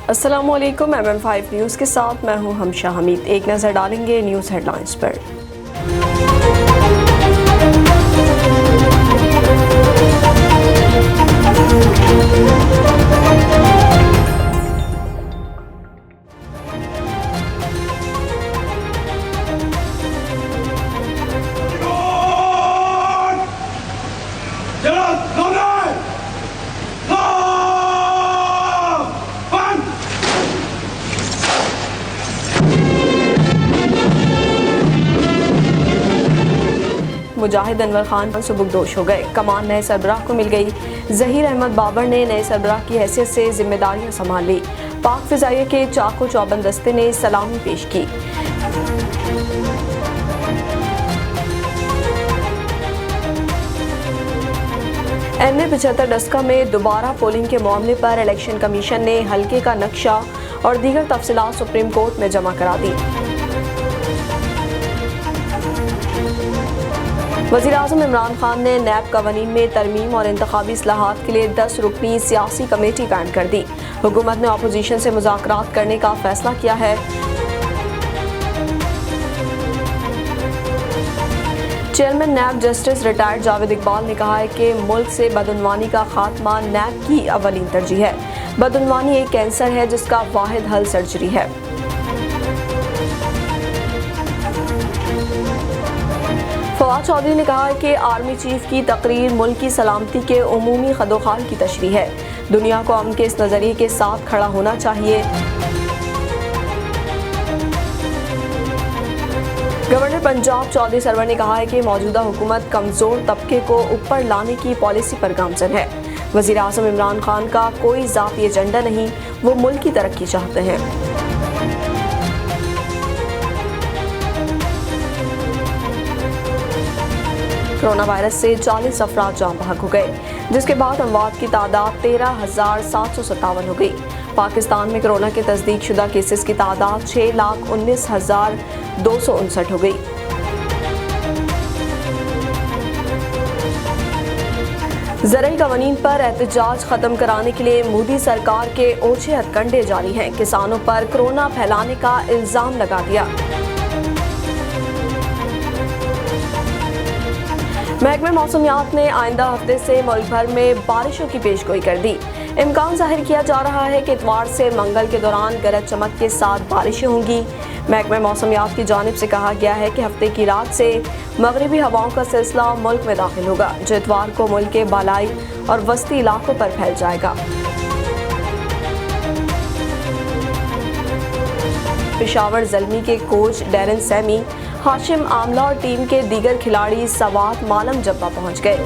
अस्सलामु अलैकुम। MM5 news के साथ मैं हूं हमशा हमीद। एक नज़र डालेंगे न्यूज़ हेडलाइंस पर। मुजाहिद अनवर खान सुबुकदोश हो गए। कमान नए सरबराह को मिल गई। ज़हीर अहमद बाबर ने नए सरबराह की हैसियत से जिम्मेदारियां संभाल ली। पाक फ़िज़ाइया के चाको चौबंद दस्ते ने सलामी पेश की। NA 75 डस्का में दोबारा पोलिंग के मामले पर इलेक्शन कमीशन ने हल्के का नक्शा और दीगर तफसीलात सुप्रीम कोर्ट में जमा करा दी। वज़ीर-ए-आज़म इमरान खान ने नैब कवानीन में तरमीम और इंतखाबी इस्लाहात के लिए 10 रुकनी सियासी कमेटी कायम कर दी। हुकूमत ने अपोजिशन से मुज़ाकरात करने का फैसला किया है। Chairman NAB justice retired Javed Iqbal ने कहा है कि मुल्क से बदउनवानी का खात्मा नैब की अवलीन तरजीह है। बदउनवानी एक कैंसर है जिसका वाहिद हल सर्जरी है। फवाद चौधरी ने कहा है कि आर्मी चीफ की तकरीर मुल्क की सलामती के उमूमी खदोखाल की तशरीह है। दुनिया को अमन के इस नज़रिए के साथ खड़ा होना चाहिए। गवर्नर पंजाब चौधरी सरवर ने कहा है कि मौजूदा हुकूमत कमज़ोर तबके को ऊपर लाने की पॉलिसी पर गामज़न है। वज़ीर आज़म इमरान खान का कोई ज़ाती एजेंडा नहीं, वो मुल्क की तरक्की चाहते हैं। कोरोना वायरस से 40 अफराद जान बहक हो गए, जिसके बाद अमवात की तादाद 13,757 हो गई। पाकिस्तान में कोरोना के तस्दीक शुदा केसेस की तादाद 6,19,259 हो गई। ज़रई कवानीन पर एहतजाज खत्म कराने के लिए मोदी सरकार के ओछे हथकंडे जारी हैं। किसानों पर कोरोना फैलाने का इल्जाम लगा दिया। महकमे मौसमियात ने आइंदा हफ्ते से मुल्क भर में बारिशों की पेशगोई कर दी। इम्कान जाहिर किया जा रहा है कि इतवार से मंगल के दौरान गरज चमक के साथ बारिशें होंगी। महकमे मौसमियात की जानिब से कहा गया है कि हफ्ते की रात से मगरिबी हवाओं का सिलसिला मुल्क में दाखिल होगा, जो इतवार को मुल्क के बालाई और वस्ती इलाकों पर फैल जाएगा। पेशावर ज़ल्मी के coach Darren Sami, Hashim Amla और टीम के दीगर खिलाड़ी सवात मालम जब्बा पहुंच गए।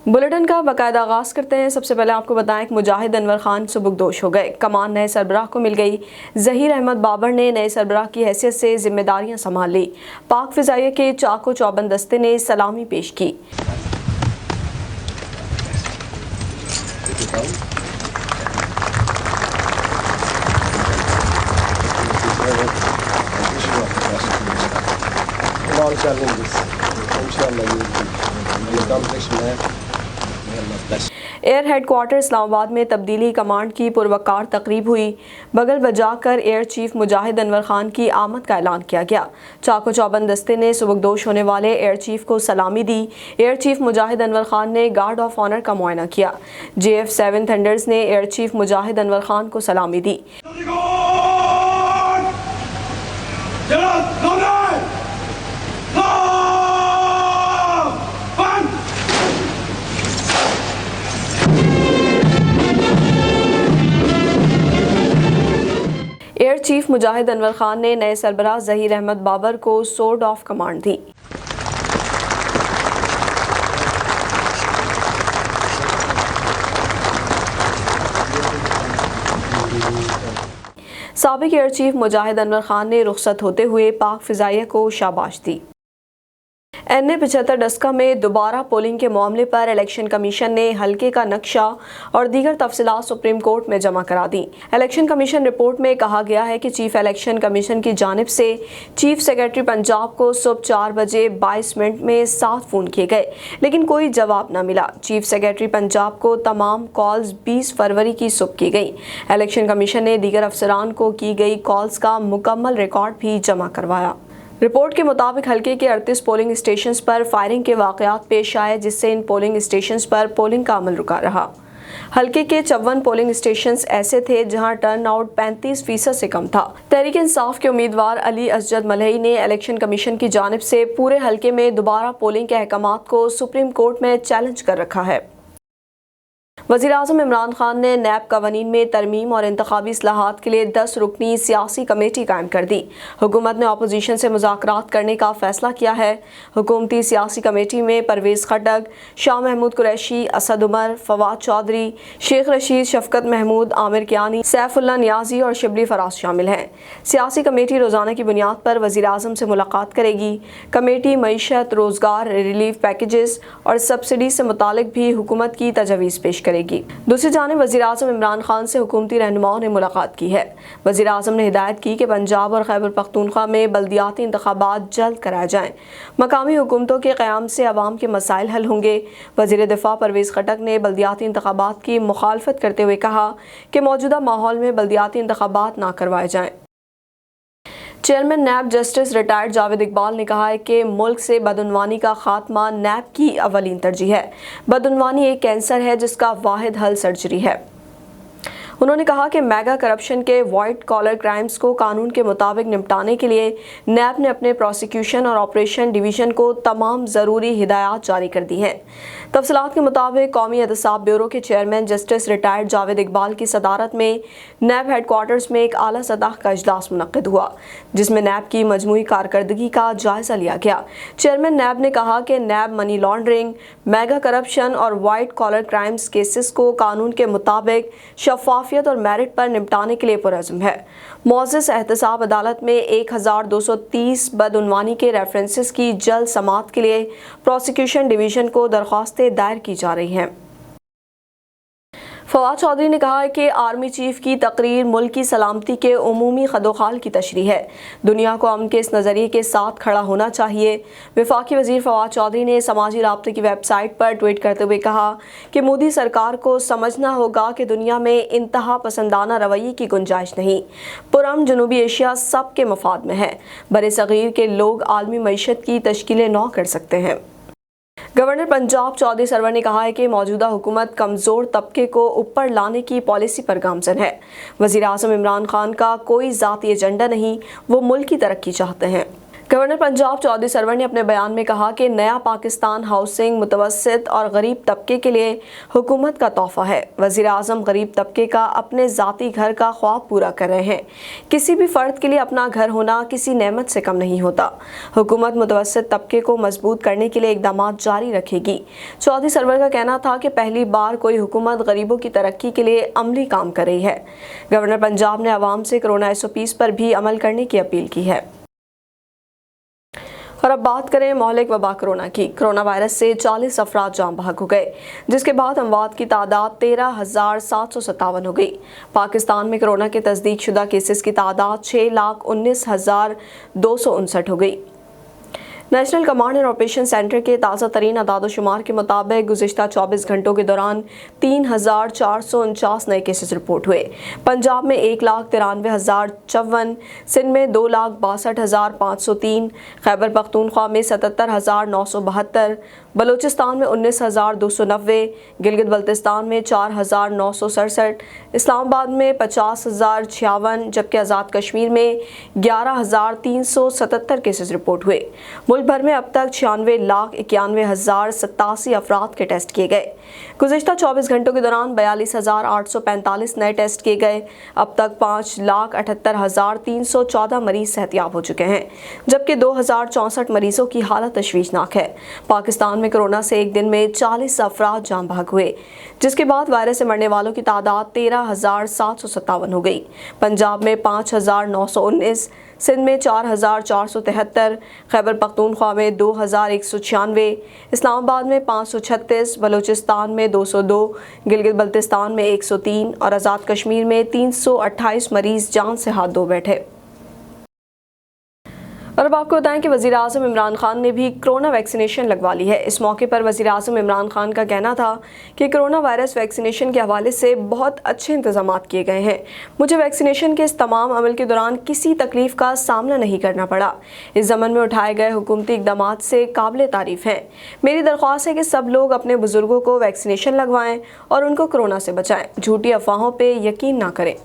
बुलेटिन का बाकायदा आगाज़ करते हैं। सबसे पहले आपको बताएं कि मुजाहिद अनवर खान सुबुकदोश हो गए। कमान नए सरबराह को मिल गई। ज़हीर अहमद बाबर ने नए सरबराह की हैसियत से जिम्मेदारियां संभाल ली। पाक फ़िज़ाइया के चाको चौबंद दस्ते ने सलामी पेश की। एयर हेडक्वार्टर इस्लामाबाद में तब्दीली कमांड की पुरवकार तकरीब हुई। बगल बजाकर एयर चीफ मुजाहिद अनवर खान की आमद का ऐलान किया गया। चाको चौबंद दस्ते ने सुबुकदोश होने वाले एयर चीफ को सलामी दी। एयर चीफ मुजाहिद अनवर खान ने गार्ड ऑफ ऑनर का मुआयना किया। JF-7 थंडर्स ने एयर चीफ मुजाहिद अनवर खान को सलामी दी। एयर चीफ मुजाहिद अनवर खान ने नए सरबराह ज़हीर अहमद बाबर को सोर्ड ऑफ कमांड दी। साबिक एयर चीफ मुजाहिद अनवर खान ने रुखसत होते हुए पाक फ़िज़ाइया को शाबाश दी। NA-75 डस्का में दोबारा पोलिंग के मामले पर इलेक्शन कमीशन ने हल्के का नक्शा और दीगर तफसीलात सुप्रीम कोर्ट में जमा करा दी। इलेक्शन कमीशन रिपोर्ट में कहा गया है कि चीफ इलेक्शन कमीशन की जानिब से चीफ सेक्रेटरी पंजाब को सुबह 4 बजे 22 मिनट में 7 फ़ोन किए गए, लेकिन कोई जवाब न मिला। चीफ सेक्रेटरी पंजाब को तमाम कॉल्स 20 फरवरी की सुबह की गई। इलेक्शन कमीशन ने दीगर अफसरान को की गई कॉल्स का मुकम्मल रिकॉर्ड भी जमा करवाया। रिपोर्ट के मुताबिक हल्के के 38 पोलिंग स्टेशंस पर फायरिंग के वाक़यात पेश आए, जिससे इन पोलिंग स्टेशंस पर पोलिंग का अमल रुका रहा। हल्के के 54 पोलिंग स्टेशंस ऐसे थे जहां टर्न आउट 35% से कम था। तहरीक इंसाफ के उम्मीदवार अली असजद मलही ने इलेक्शन कमीशन की जानिब से पूरे हल्के में दोबारा पोलिंग के अहकामात को सुप्रीम कोर्ट में चैलेंज कर रखा है। वज़ीर-ए-आज़म इमरान खान ने नैब कवानीन में तरमीम और इंतखाबी इस्लाहात के लिए 10 रुकनी सियासी कमेटी कायम कर दी। हुकूमत ने अपोजिशन से मुज़ाकरात करने का फैसला किया है। हुकूमती सियासी कमेटी में परवेज़ खट्टक, शाह महमूद कुरैशी, असद उमर, फवाद चौधरी, शेख रशीद, शफकत महमूद, आमिर कियानी, सैफुल्लाह नियाजी और शिबली फराज शामिल हैं। सियासी कमेटी रोज़ाना की बुनियाद पर वज़ीर-ए-आज़म से मुलाकात करेगी। कमेटी मईशत, रोज़गार, रिलीफ पैकेजेस और सब्सिडी से मुतालिक भी हुकूमत की तजवीज़ पेश करेगी। दूसरी जानिब वज़ीर-ए-आज़म इमरान खान से हुकूमती रहनुमाओं ने मुलाकात की है। वज़ीर-ए-आज़म ने हिदायत की कि पंजाब और खैबर पख्तूनख्वा में बल्दियाती इंतखाबात जल्द कराए जाएं। मकामी हुकूमतों के क़याम से अवाम के मसाइल हल होंगे। वज़ीर दिफ़ा परवेज़ खट्टक ने बल्दियाती इंतखाबात की मुखालफत करते हुए कहा कि मौजूदा माहौल में बल्दियाती इंतखाबात ना करवाए जाएं। Chairman NAB justice retired Javed Iqbal ने कहा है कि मुल्क से बदउनवानी का खात्मा नैब की अवलीन तरजीह है। बदउनवानी एक कैंसर है जिसका वाहिद हल सर्जरी है। उन्होंने कहा कि मेगा करप्शन के वाइट कॉलर क्राइम्स को कानून के मुताबिक निपटाने के लिए नैब ने अपने प्रोसिक्यूशन और ऑपरेशन डिवीज़न को तमाम ज़रूरी हिदायत जारी कर दी हैं। तफसीलात के मुताबिक कौमी एहतसाब ब्यूरो के chairman justice retired Javed Iqbal की सदारत में नैब हेडक्वार्टर्स में एक आला सतह का इजलास मुनक्किद हुआ, जिसमें नैब की मजमूई कारकर्दगी का जायज़ा लिया गया। चेयरमैन नैब ने कहा कि नैब मनी लॉन्ड्रिंग, मेगा करप्शन और वाइट कॉलर क्राइम्स केसेस को कानून के मुताबिक शफाफियत और मेरिट पर निपटाने के लिए पुरज़्म है। मौज़ज़ एहतसाब अदालत में 1230 बदउनवानी के रेफरेंसेस की जल्द समाअत के लिए प्रोसिक्यूशन डिवीज़न को दरख्वास्तें दायर की जा रही हैं। फवाद चौधरी ने कहा है कि आर्मी चीफ की तकरीर मुल्क की सलामती के उमूमी खदोखाल की तशरीह है। दुनिया को अमन के इस नज़रिए के साथ खड़ा होना चाहिए। वफाकी वज़ीर फवाद चौधरी ने समाजी राब्ते की वेबसाइट पर ट्वीट करते हुए कहा कि मोदी सरकार को समझना होगा कि दुनिया में इंतहा पसंदाना रवैये की गुंजाइश नहीं। पुरअमन जनूबी एशिया सब के मफाद में है। बरे सगीर के लोग आलमी मईशत की तश्कीलें नौ कर सकते हैं। गवर्नर पंजाब चौधरी सरवर ने कहा है कि मौजूदा हुकूमत कमज़ोर तबके को ऊपर लाने की पॉलिसी पर गामज़न है। वज़ीर-ए-आज़म इमरान खान का कोई ज़ाती एजेंडा नहीं, वो मुल्क की तरक्की चाहते हैं। गवर्नर पंजाब चौधरी सरवर ने अपने बयान में कहा कि नया पाकिस्तान हाउसिंग मुतवस्सित और गरीब तबके के लिए हुकूमत का तोहफा है। वज़ीर-ए-आज़म गरीब तबके का अपने ज़ाती घर का ख्वाब पूरा कर रहे हैं। किसी भी फ़र्द के लिए अपना घर होना किसी नेमत से कम नहीं होता। हुकूमत मुतवस्सित तबके को मजबूत करने के लिए इक़दामात जारी रखेगी। चौधरी सरवर का कहना था कि पहली बार कोई हुकूमत गरीबों की तरक्की के लिए अमली काम कर रही है। गवर्नर पंजाब ने आवाम से कोरोना SOPs पर भी अमल करने की अपील की है। और अब बात करें महलिक वबा कोरोना की। कोरोना वायरस से 40 अफराद जान बहक हो गए, जिसके बाद अमवात की तादाद 13,757 हो गई। पाकिस्तान में कोरोना के तस्दीक शुदा केसेस की तादाद 6,19,259 हो गई। National command and operation centre के ताज़ा तरीन अदाद-ओ-शुमार के मुताबिक गुज़िश्ता 24 घंटों के दौरान 3,449 नए केसेस रिपोर्ट हुए। पंजाब में 1,93,054, सिंध में 2,62,503, खैबर पख्तूनख्वा में 77,972, बलूचिस्तान में 19,290, गिलगित बल्तिस्तान में 4,967, इस्लामाबाद में 50,056, जबकि आज़ाद कश्मीर में 11,377 केसेस रिपोर्ट हुए। मुल्क भर में अब तक 96,91,087 अफराद के टेस्ट किए गए। गुज़िश्ता 24 घंटों के दौरान 42,845 नए टेस्ट किए गए। अब तक 5,78,314 मरीज सेहतियाब हो चुके हैं, जबकि 2,064 मरीजों की हालत तशवीशनाक है। पाकिस्तान में कोरोना से एक दिन में 40 अफराद जान भाग हुए, जिसके बाद वायरस से मरने वालों की तादाद 13,757 हो गई। पंजाब में 5,919, सिंध में 4,473, खैबर पख्तूनख्वा में 2,196, इस्लामाबाद में 536, बलूचिस्तान में 202, गिलगित बल्तिस्तान में 103 और आज़ाद कश्मीर में 328 मरीज जान से हाथ धो बैठे। और अब आपको बताएं कि वज़ीर-ए-आज़म इमरान खान ने भी कोरोना वैक्सीनेशन लगवा ली है। इस मौके पर वज़ीर-ए-आज़म इमरान खान का कहना था कि कोरोना वायरस वैक्सीनेशन के हवाले से बहुत अच्छे इंतजाम किए गए हैं। मुझे वैक्सीनेशन के इस तमाम अमल के दौरान किसी तकलीफ का सामना नहीं करना पड़ा। इस ज़मन में उठाए गए हुकूमती इक़दामात से काबिल तारीफ़ हैं। मेरी दरख्वास्त है कि सब लोग अपने बुज़ुर्गों को वैक्सीनेशन लगवाएं और उनको कोरोना से बचाएं। झूठी अफवाहों पर यकीन ना करें।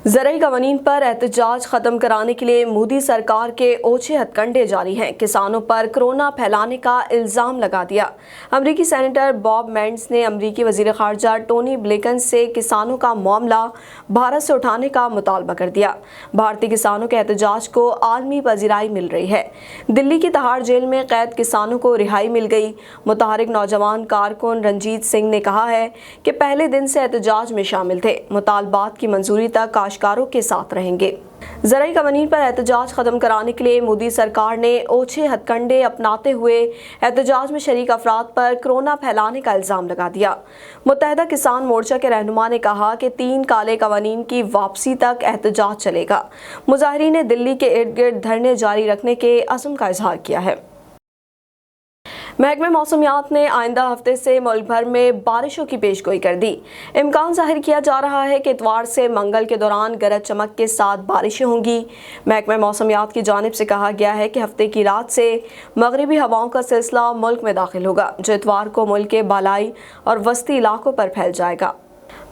ज़रई क़वानीन पर एहतजाज ख़त्म कराने के लिए मोदी सरकार के ओछे हथकंडे जारी हैं। किसानों पर कोरोना फैलाने का इल्ज़ाम लगा दिया। अमरीकी सेनेटर बॉब मेंडेस ने अमरीकी वज़ीर ख़ारजा टोनी ब्लिंकन से किसानों का मामला भारत से उठाने का मुतालबा कर दिया। भारतीय किसानों के एहतजाज को आलमी पज़ीराई मिल रही है। दिल्ली की तिहाड़ जेल में कैद किसानों को रिहाई मिल गई। मुतहरिक नौजवान कारकुन रंजीत सिंह ने कहा है कि पहले दिन से एहतजाज में शामिल थे, मुतालबात की मंजूरी तक काश्तकारों के साथ रहेंगे। ज़रई क़वानीन पर एहतजाज ख़त्म कराने के लिए मोदी सरकार ने ओछे हथकंडे अपनाते हुए एहतजाज में शरीक अफराद पर कोरोना फैलाने का इल्ज़ाम लगा दिया। मुत्तहिदा किसान मोर्चा के रहनुमा ने कहा कि 3 काले क़वानीन की वापसी तक एहतजाज चलेगा। मुज़ाहिरीन ने दिल्ली के इर्द गिर्द धरने जारी रखने के अज़्म का इजहार किया है। महकमे मौसमियात ने आइंदा हफ्ते से मुल्क भर में बारिशों की पेशगोई कर दी। इम्कान जाहिर किया जा रहा है कि इतवार से मंगल के दौरान गरज चमक के साथ बारिशें होंगी। महकमे मौसमियात की जानिब से कहा गया है कि हफ्ते की रात से मगरिबी हवाओं का सिलसिला मुल्क में दाखिल होगा, जो इतवार को मुल्क के बालाई और वस्ती इलाकों पर फैल जाएगा।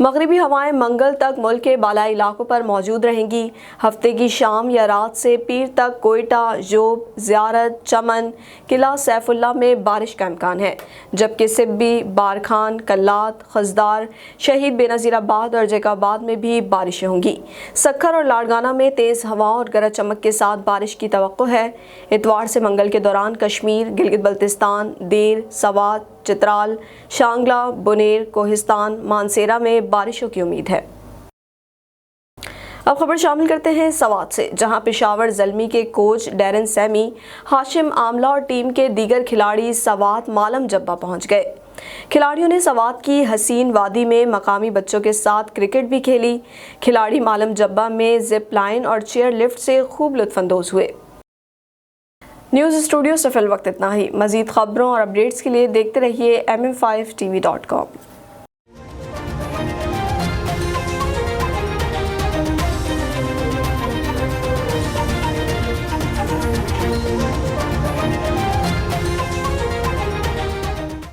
मगरिबी हवाएं मंगल तक मुल्क के बालाई इलाकों पर मौजूद रहेंगी। हफ्ते की शाम या रात से पीर तक कोयटा, जोब, ज़ियारत, चमन, किला सैफुल्ला में बारिश का इम्कान है, जबकि सिब्बी, बारखान, कल्लात, खजदार, शहीद बेनज़ीराबाद और जैकाबाद में भी बारिशें होंगी। सक्खर और लाड़गाना में तेज़ हवाओं और गरज चमक के साथ बारिश की तवक्को है। इतवार से मंगल के दौरान कश्मीर, गिलगित बल्तिस्तान, देर, सवात, चित्राल, शांगला, बुनेर, कोहिस्तान, मानसेरा में बारिशों की उम्मीद है। अब खबर शामिल करते हैं सवात से, जहां पेशावर ज़ल्मी के coach Darren Sami, Hashim Amla और टीम के दीगर खिलाड़ी सवात मालम जब्बा पहुंच गए। खिलाड़ियों ने सवात की हसीन वादी में मकामी बच्चों के साथ क्रिकेट भी खेली। खिलाड़ी मालम जब्बा में जिप लाइन और चेयर लिफ्ट से खूब लुत्फ़अंदोज़ हुए। न्यूज़ स्टूडियो से फिल वक्त इतना ही। मज़ीद खबरों और अपडेट्स के लिए देखते रहिए MM5TV.com।